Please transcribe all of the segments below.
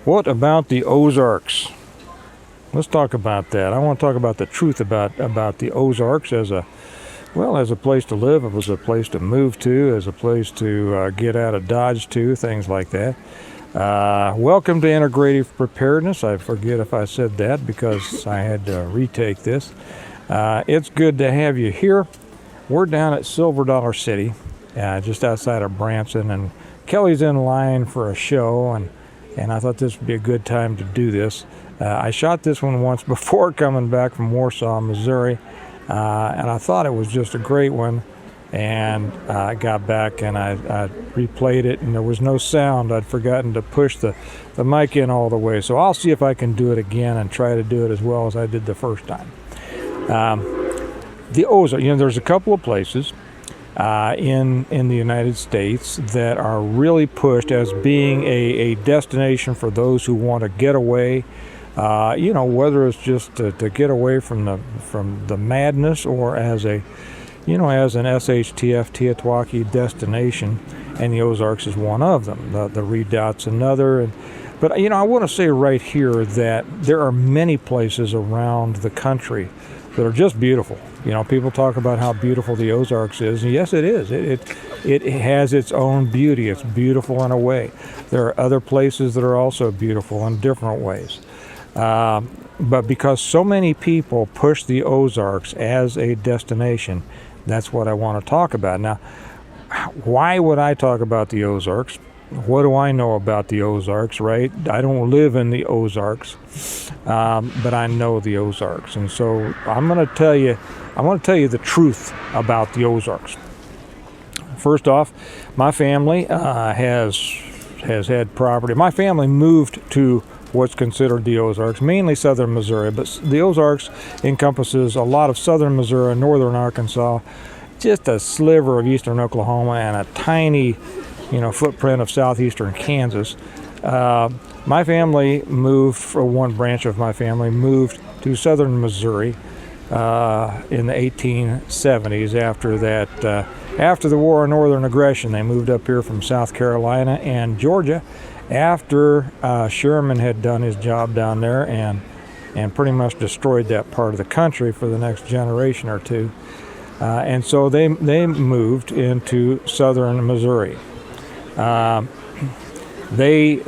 What about the Ozarks? Let's talk about that. I want to talk about the truth about the Ozarks as a place to live, as a place to move to, as a place to get out of Dodge to, things like that. Welcome to Integrative Preparedness. I forget if I said that because I had to retake this. It's good to have you here. We're down at Silver Dollar City, just outside of Branson, and Kelly's in line for a show, and I thought this would be a good time to do this. I shot this one once before coming back from Warsaw, Missouri, and I thought it was just a great one. And I got back and I replayed it, and there was no sound. I'd forgotten to push the mic in all the way. So I'll see if I can do it again and try to do it as well as I did the first time. The Ozarks, there's a couple of places in the United States that are really pushed as being a destination for those who want to get away. Whether it's just to get away from the madness, or as an SHTF Teotihuacan destination, and the Ozarks is one of them. The Redoubt's another. But I want to say right here that there are many places around the country that are just beautiful. People talk about how beautiful the Ozarks is, and yes, it is. It has its own beauty. It's beautiful in a way. There are other places that are also beautiful in different ways. But because so many people push the Ozarks as a destination, that's what I want to talk about. Now, why would I talk about the Ozarks? What do I know about the Ozarks, right? I don't live in the Ozarks, but I know the Ozarks. And so I want to tell you the truth about the Ozarks. First off, my family has had property. My family moved to what's considered the Ozarks, mainly southern Missouri, but the Ozarks encompasses a lot of southern Missouri, northern Arkansas, just a sliver of eastern Oklahoma, and a tiny, footprint of southeastern Kansas. My family moved, or one branch of my family moved to southern Missouri in the 1870s. After the War of Northern Aggression, they moved up here from South Carolina and Georgia, after Sherman had done his job down there and pretty much destroyed that part of the country for the next generation or two. And so they moved into southern Missouri. They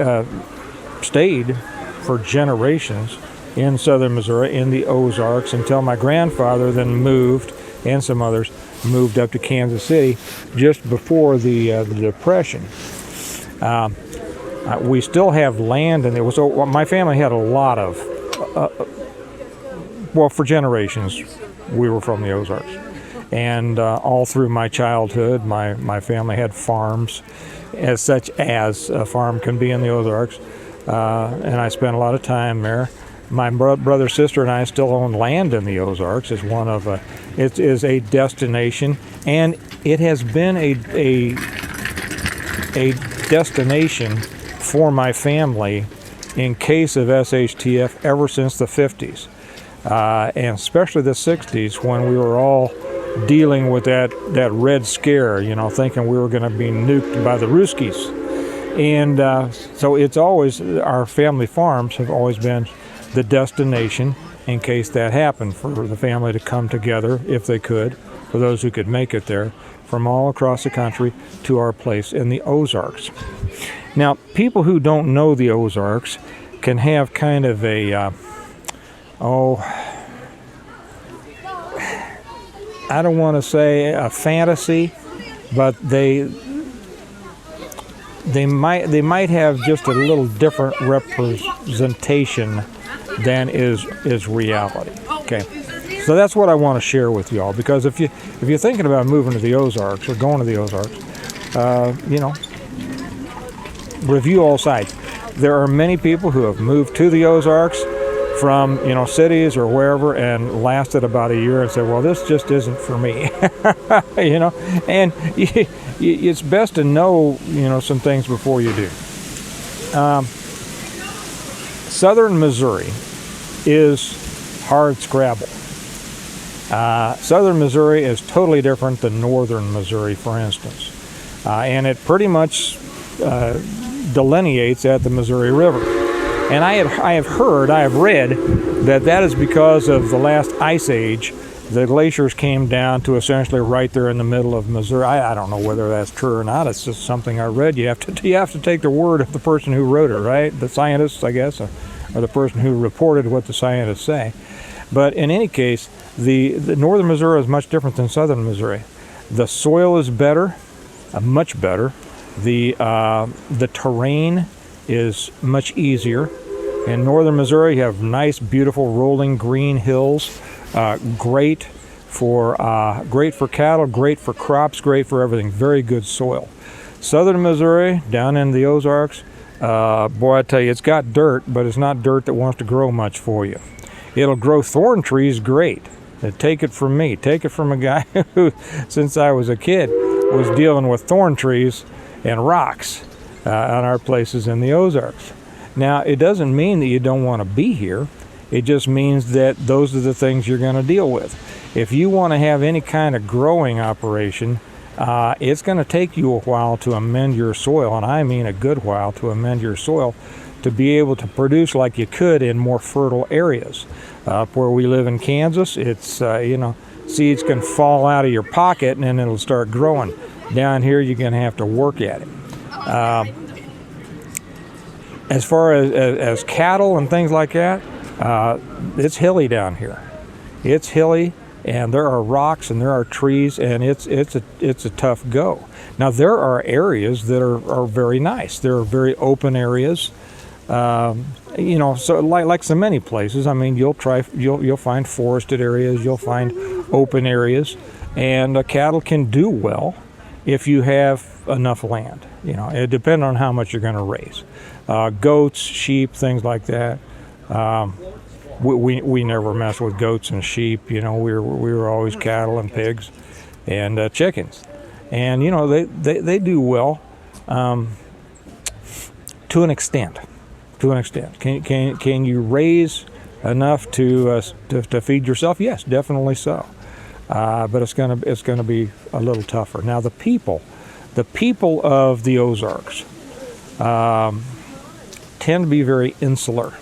stayed for generations in southern Missouri, in the Ozarks, until my grandfather then moved, and some others moved up to Kansas City just before the Depression. We still have land, and my family had a lot of, for generations, we were from the Ozarks. And all through my childhood, my family had farms, such as a farm can be in the Ozarks, and I spent a lot of time there. My brother, sister, and I still own land in the Ozarks. It is a destination, and it has been a destination for my family in case of SHTF ever since the 50s, and especially the 60s, when we were all dealing with that Red Scare, thinking we were going to be nuked by the Ruskies. And so it's always, our family farms have always been the destination in case that happened, for the family to come together, if they could, for those who could make it there, from all across the country to our place in the Ozarks. Now, people who don't know the Ozarks can have kind of I don't want to say a fantasy, but they might have just a little different representation than is reality. Okay, so that's what I want to share with y'all, because if you're thinking about moving to the Ozarks or going to the Ozarks, review all sides. There are many people who have moved to the Ozarks from cities or wherever, and lasted about a year and said, well, this just isn't for me. And it's best to know some things before you do. Southern Missouri is hard scrabble. Southern Missouri is totally different than northern Missouri, for instance, and it pretty much delineates at the Missouri River. And I have read that is because of the last ice age. The glaciers came down to essentially right there in the middle of Missouri. I don't know whether that's true or not. It's just something I read. You have to take the word of the person who wrote it, right? The scientists, I guess, or the person who reported what the scientists say. But in any case, the northern Missouri is much different than southern Missouri. The soil is better, much better. The terrain is much easier. In northern Missouri, you have nice, beautiful, rolling green hills. Great for cattle, great for crops, great for everything. Very good soil. Southern Missouri, down in the Ozarks, boy, I tell you, it's got dirt, but it's not dirt that wants to grow much for you. It'll grow thorn trees, great. Take it from me. Take it from a guy who, since I was a kid, was dealing with thorn trees and rocks on our places in the Ozarks. Now, it doesn't mean that you don't want to be here. It just means that those are the things you're going to deal with. If you want to have any kind of growing operation, it's going to take you a while to amend your soil, and I mean a good while to amend your soil to be able to produce like you could in more fertile areas. Up where we live in Kansas, it's, seeds can fall out of your pocket and then it'll start growing. Down here, you're going to have to work at it. As far as cattle and things like that, it's hilly down here. It's hilly, and there are rocks and there are trees, and it's a tough go. Now there are areas that are very nice. There are very open areas. So like so many places. I mean, you'll find forested areas, you'll find open areas, and cattle can do well if you have enough land. It depends on how much you're going to raise. Goats, sheep, things like that. We never mess with goats and sheep. We were always cattle and pigs and chickens, and they do well to an extent. Can you raise enough to feed yourself? Yes, definitely so. But it's gonna be a little tougher. Now the people of the Ozarks tend to be very insular.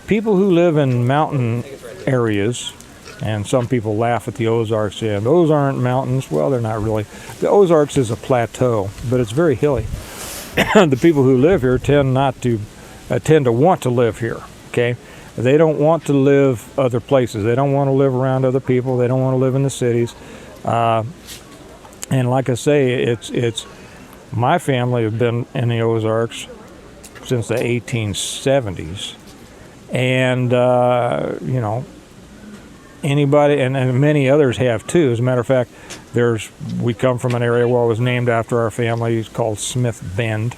People who live in mountain areas, and some people laugh at the Ozarks saying those aren't mountains. Well, they're not really. The Ozarks is a plateau, but it's very hilly. The people who live here tend to want to live here. Okay, they don't want to live other places. They don't want to live around other people. They don't want to live in the cities. And like I say, it's my family have been in the Ozarks since the 1870s. And, anybody, and many others have too. As a matter of fact, we come from an area where it was named after our family. It's called Smith Bend.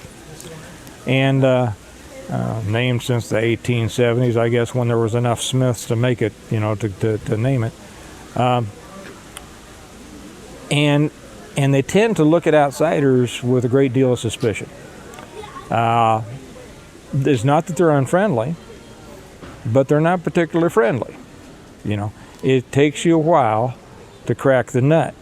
And named since the 1870s, I guess, when there was enough Smiths to make it, to name it. And they tend to look at outsiders with a great deal of suspicion. It's not that they're unfriendly, but they're not particularly friendly. It takes you a while to crack the nut.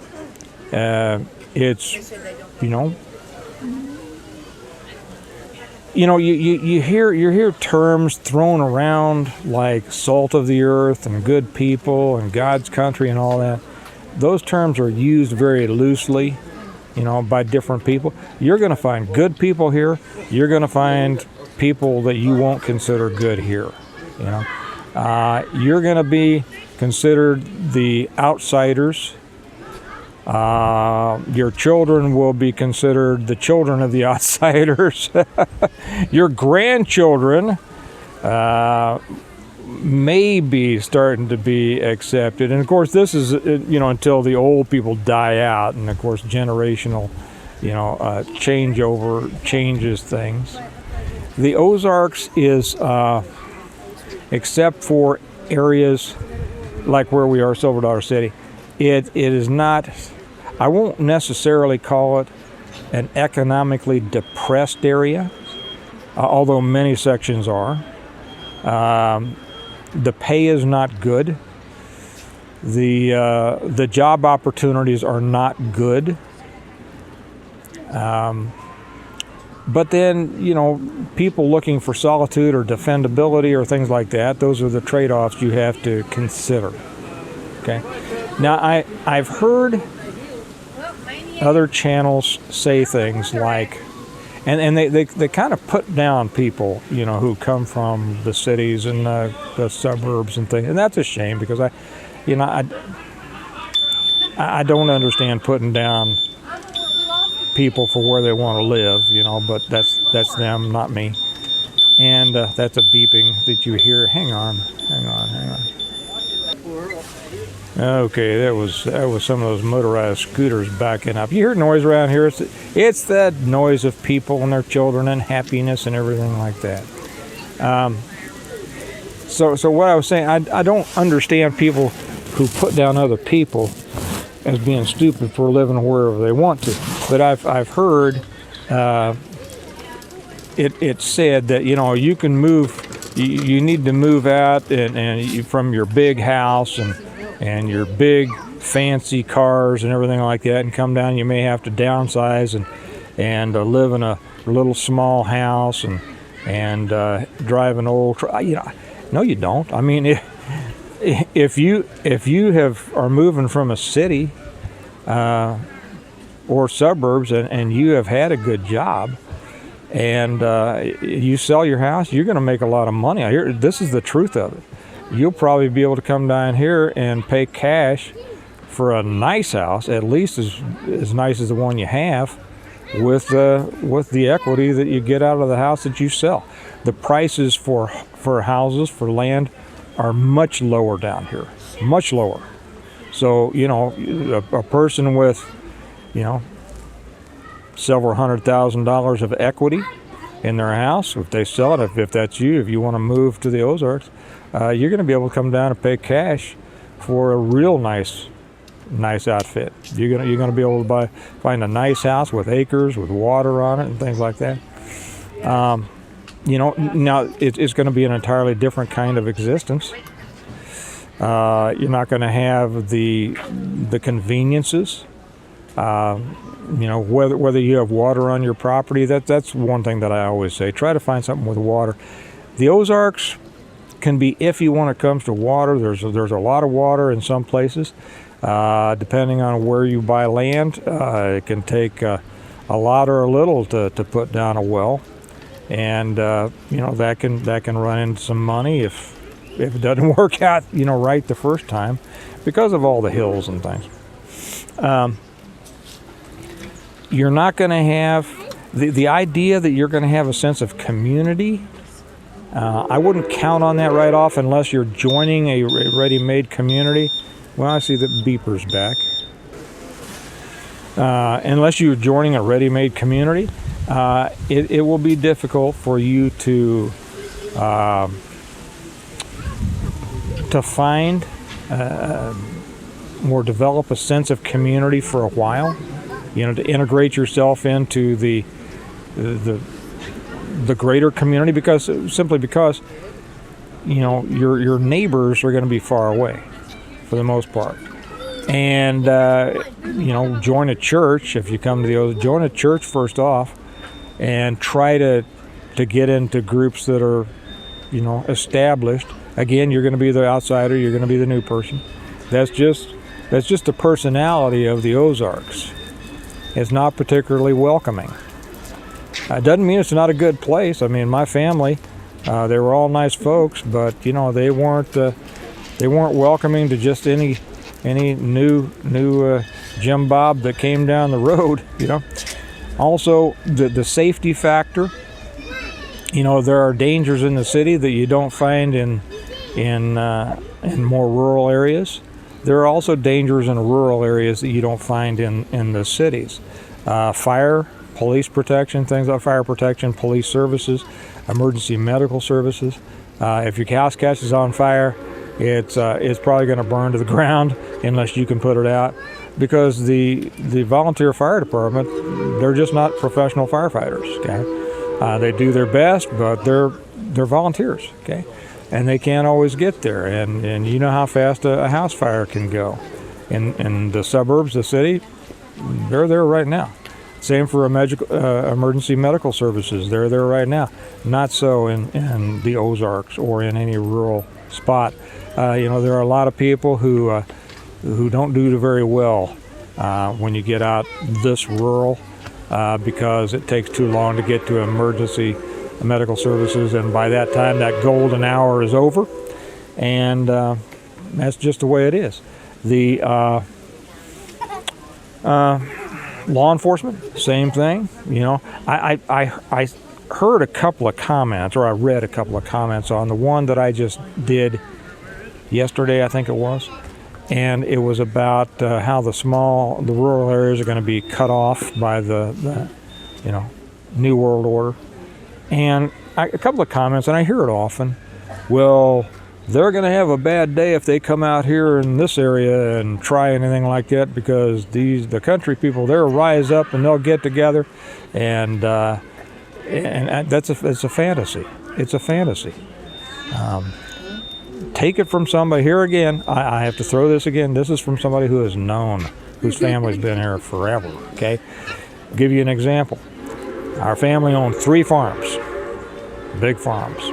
You hear terms thrown around like salt of the earth and good people and God's country and all that. Those terms are used very loosely, by different people. You're going to find good people here. You're going to find people that you won't consider good here. You're going to be considered the outsiders. Your children will be considered the children of the outsiders. Your grandchildren may be starting to be accepted. And of course, this is, until the old people die out. And of course, generational, changeover changes things. The Ozarks is, except for areas like where we are, Silver Dollar City, it is not, I won't necessarily call it an economically depressed area, although many sections are. The pay is not good. The job opportunities are not good. But then, people looking for solitude or defendability or things like that, those are the trade-offs you have to consider. Okay. Now, I've heard other channels say things like, and they kind of put down people, who come from the cities and the suburbs and things, and that's a shame, because I don't understand putting down people for where they want to live, but that's them, not me. And that's a beeping that you hear. Hang on. Okay, that was some of those motorized scooters backing up. You hear noise around here? It's the noise of people and their children and happiness and everything like that. So what I was saying, I don't understand people who put down other people as being stupid for living wherever they want to. But I've heard it said that you can move, you need to move out and from your big house and your big fancy cars and everything like that, and come down. You may have to downsize and live in a little small house and drive an old truck. No, you don't. I mean, if you are moving from a city or suburbs and you have had a good job and you sell your house, you're going to make a lot of money. This is the truth of it. You'll probably be able to come down here and pay cash for a nice house, at least as nice as the one you have, with the equity that you get out of the house that you sell. The prices for houses, for land, are much lower down here, much lower. So, a person with, several $100,000 of equity in their house, if they sell it, if that's you, if you want to move to the Ozarks, you're going to be able to come down and pay cash for a real nice outfit. You're going to be able to find a nice house with acres, with water on it and things like that. Now it's going to be an entirely different kind of existence. You're not going to have the conveniences. Whether you have water on your property, that's one thing that I always say. Try to find something with water. The Ozarks can be iffy when it comes to water. There's a lot of water in some places. Depending on where you buy land, it can take a lot or a little to put down a well, and that can run into some money if it doesn't work out right the first time, because of all the hills and things. You're not going to have the idea that you're going to have a sense of community. I wouldn't count on that right off unless you're joining a ready-made community. Well, I see the beeper's back. Unless you're joining a ready-made community, it will be difficult for you to find or develop a sense of community for a while. To integrate yourself into the greater community, because your neighbors are going to be far away for the most part. And join a church. If you come to join a church first off, and try to get into groups that are established. Again, you're going to be the outsider, you're going to be the new person. That's just the personality of the Ozarks. It's not particularly welcoming. It doesn't mean it's not a good place. I mean, my family, they were all nice folks, but they weren't welcoming to just any new Jim Bob that came down the road. Also, the safety factor. There are dangers in the city that you don't find in more rural areas. There are also dangers in rural areas that you don't find in the cities. Fire, police protection, things like fire protection, police services, emergency medical services. If your house catches on fire, it's probably going to burn to the ground unless you can put it out, because the volunteer fire department, they're just not professional firefighters. Okay, they do their best, but they're volunteers. Okay. And they can't always get there, and you know how fast a house fire can go. In the suburbs, the city, they're there right now. Same for emergency medical services. They're there right now. Not so in the Ozarks or in any rural spot. There are a lot of people who don't do very well when you get out this rural because it takes too long to get to emergency medical services, and by that time that golden hour is over, and that's just the way it is. The law enforcement, same thing. I heard a couple of comments, or I read a couple of comments on the one that I just did yesterday, I think it was, and it was about how the rural areas are going to be cut off by the New World Order, and a couple of comments, and I hear it often. Well, they're going to have a bad day if they come out here in this area and try anything like that, because the country people there rise up and they'll get together, and it's a fantasy. It's a fantasy. Take it from somebody. Here again, I have to throw this again. This is from somebody who is known, whose family's been here forever. Okay, I'll give you an example. Our family owned 3 farms, big farms.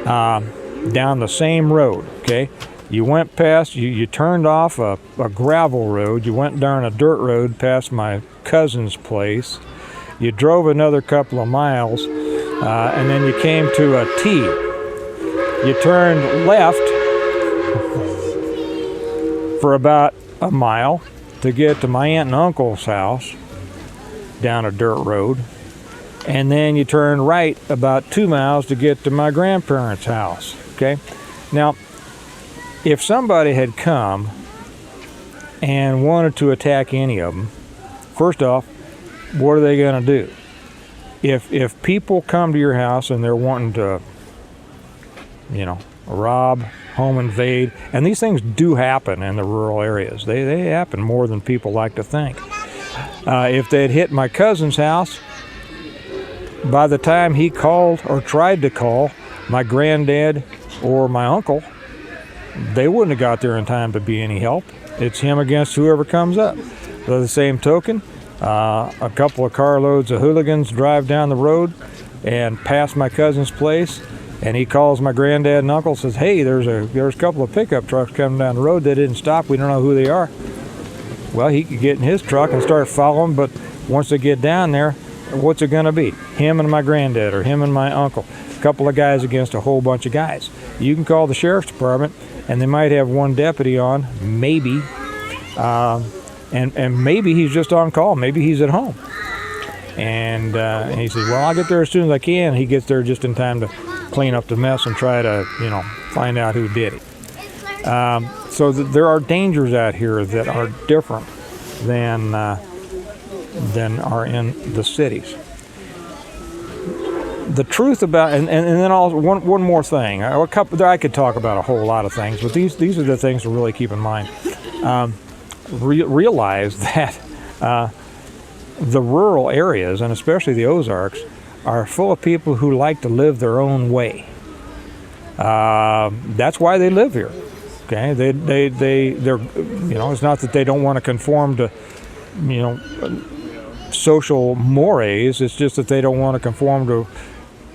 Down the same road, okay? You went past, you turned off a gravel road, you went down a dirt road past my cousin's place, you drove another couple of miles, and then you came to a T. You turned left for about a mile to get to my aunt and uncle's house down a dirt road. And then you turn right about 2 miles to get to my grandparents' house, okay? Now, if somebody had come and wanted to attack any of them, first off, what are they going to do? If people come to your house and they're wanting to, rob, home invade, and these things do happen in the rural areas. They happen more than people like to think. If they'd hit my cousin's house, by the time he called or tried to call my granddad or my uncle, they wouldn't have got there in time to be any help. It's him against whoever comes up. By the same token, a couple of carloads of hooligans drive down the road and pass my cousin's place, and he calls my granddad and uncle, says, "Hey, there's a couple of pickup trucks coming down the road. They didn't stop. We don't know who they are." Well, he could get in his truck and start following, but once they get down there, what's it going to be? Him and my granddad, or him and my uncle. A couple of guys against a whole bunch of guys. You can call the sheriff's department, and they might have one deputy on, maybe, and maybe he's just on call. Maybe he's at home. And he says, "Well, I'll get there as soon as I can." He gets there just in time to clean up the mess and try to, find out who did it. So there are dangers out here that are different than are in the cities. The truth about, and then also one more thing. I could talk about a whole lot of things, but these are the things to really keep in mind. Realize that the rural areas, and especially the Ozarks, are full of people who like to live their own way. That's why they live here. Okay, they're it's not that they don't want to conform to social mores. It's just that they don't want to conform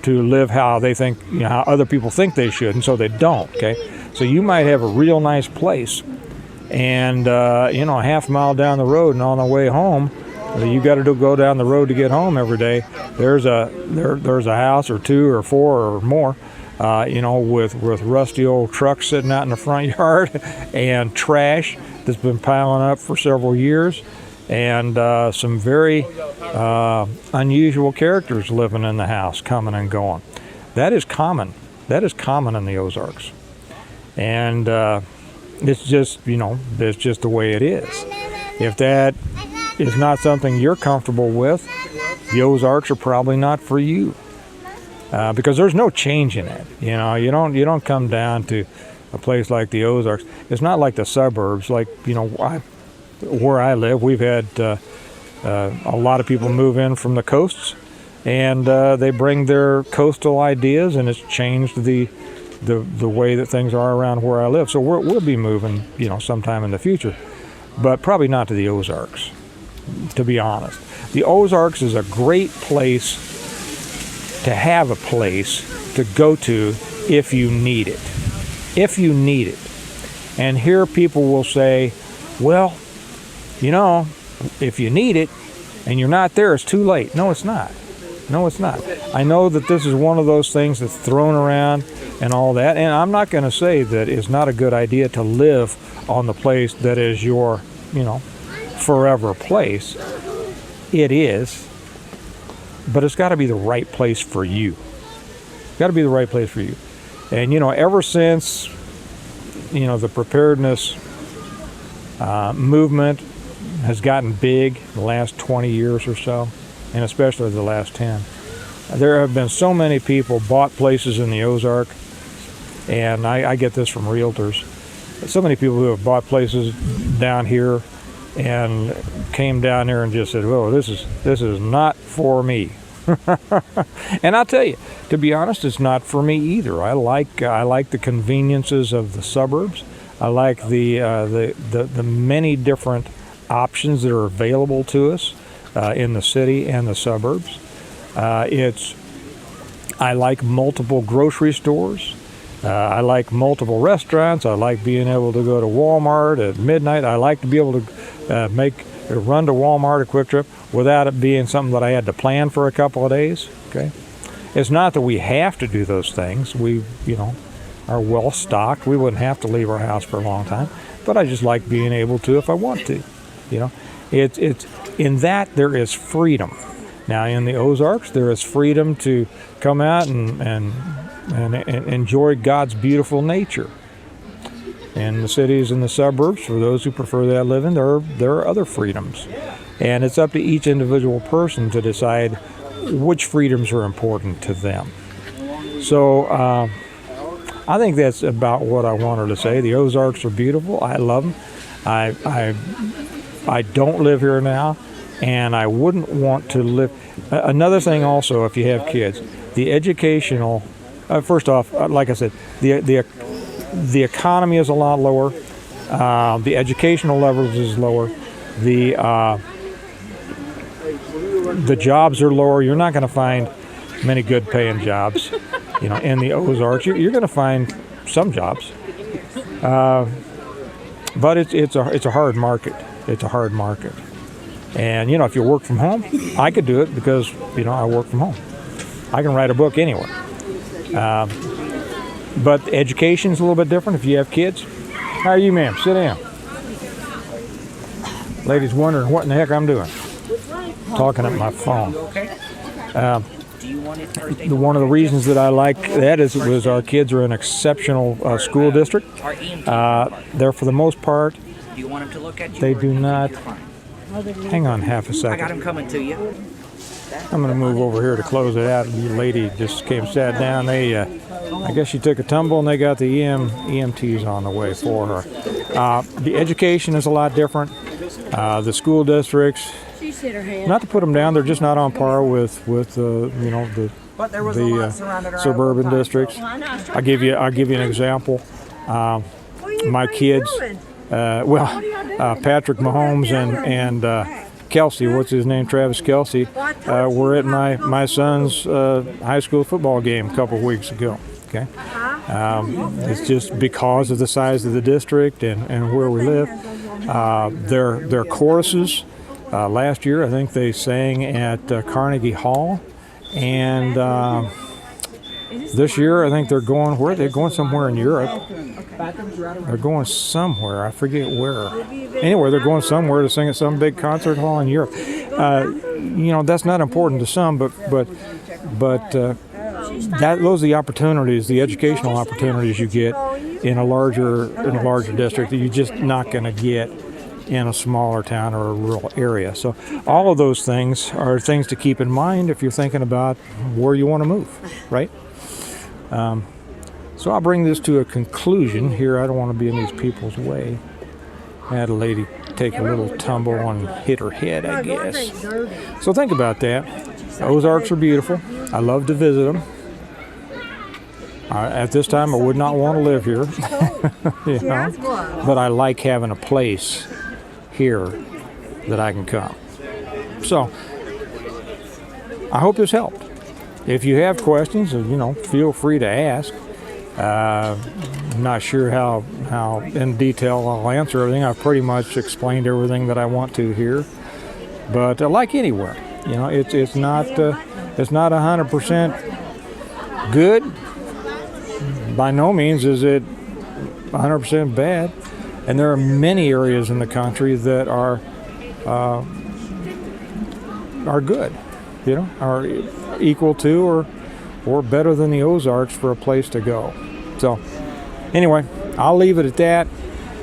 to live how they think, how other people think they should, and so they don't. Okay, so you might have a real nice place, and a half mile down the road, and on the way home, you got to go down the road to get home every day. There's a house or 2 or 4 or more, with rusty old trucks sitting out in the front yard, and trash that's been piling up for several years, and some very unusual characters living in the house, coming and going. That is common. That is common in the Ozarks, and it's just that's just the way it is. If that is not something you're comfortable with, the Ozarks are probably not for you, because there's no change in it. You don't come down to a place like the Ozarks. It's not like the suburbs. Like where I live, we've had a lot of people move in from the coasts, and they bring their coastal ideas, and it's changed the way that things are around where I live. So we'll be moving, sometime in the future, but probably not to the Ozarks. to be honest. The Ozarks is a great place to have a place to go to if you need it. If you need it. And here people will say, well, you know, if you need it and you're not there, it's too late. No, it's not. No, it's not. I know that this is one of those things that's thrown around and all that, and I'm not going to say that it's not a good idea to live on the place that is your, you know, forever place. It is, but it's got to be the right place for you. It's got to be the right place for you. And, you know, ever since, you know, the preparedness movement has gotten big the last 20 years or so, and especially the last 10. There have been so many people bought places in the Ozark, and I get this from realtors. So many people who have bought places down here and came down here and just said, "Well, this is not for me." And I'll tell you, to be honest, it's not for me either. I like the conveniences of the suburbs. I like the many different options that are available to us in the city and the suburbs. I like multiple grocery stores. I like multiple restaurants. I like being able to go to Walmart at midnight. I like to be able to run to Walmart, a Quick Trip, without it being something that I had to plan for a couple of days. Okay, it's not that we have to do those things. We, you know, are well stocked. We wouldn't have to leave our house for a long time. But I just like being able to if I want to. You know, it's in that there is freedom. Now in the Ozarks, there is freedom to come out and enjoy God's beautiful nature. In the cities and the suburbs, for those who prefer that living, there are other freedoms. And it's up to each individual person to decide which freedoms are important to them. So I think that's about what I wanted to say. The Ozarks are beautiful. I love them. I don't live here now, and I wouldn't want to live. Another thing also, if you have kids, the educational, first off, like I said, the economy is a lot lower. The educational levels is lower. The jobs are lower. You're not going to find many good paying jobs, you know, in the Ozarks. You're going to find some jobs, but it's a hard market. It's a hard market. And, you know, if you work from home, I could do it because, you know, I work from home. I can write a book anywhere. But education's a little bit different if you have kids. How are you, ma'am? Sit down. Ladies wondering what in the heck I'm doing. Talking at my phone. One of the reasons that I like that was our kids are in an exceptional school district. They're, for the most part, they do not. Hang on half a second. I got him coming to you. I'm going to move over here to close it out. The lady just came, sat down. I guess she took a tumble, and they got the EMTs on the way for her. The education is a lot different. The school districts, not to put them down, they're just not on par with you know, the suburban districts. I'll give you an example. My kids. Patrick Mahomes and Kelsey, what's his name, Travis Kelsey, were at my son's high school football game a couple of weeks ago. Okay, it's just because of the size of the district and where we live. Their choruses last year, I think they sang at Carnegie Hall, and this year I think they're going where? They're going somewhere in Europe. They're going somewhere. I forget where. Anyway, they're going somewhere to sing at some big concert hall in Europe. You know, that's not important to some, but those are the opportunities, the educational opportunities you get in a larger district that you're just not going to get in a smaller town or a rural area. So all of those things are things to keep in mind if you're thinking about where you want to move, right? So I'll bring this to a conclusion here. I don't want to be in these people's way. I had a lady take a little tumble and hit her head, I guess. So think about that. The Ozarks are beautiful. I love to visit them. At this time, I would not want to live here, you know? But I like having a place here that I can come. So I hope this helped. If you have questions, feel free to ask. I'm not sure how in detail I'll answer everything. I've pretty much explained everything that I want to here. But like anywhere, it's not 100% good. By no means is it 100% bad. And there are many areas in the country that are good, are equal to or better than the Ozarks for a place to go. So anyway, I'll leave it at that.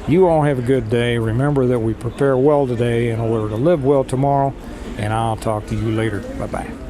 You all have a good day. Remember that we prepare well today in order to live well tomorrow, and I'll talk to you later. Bye-bye.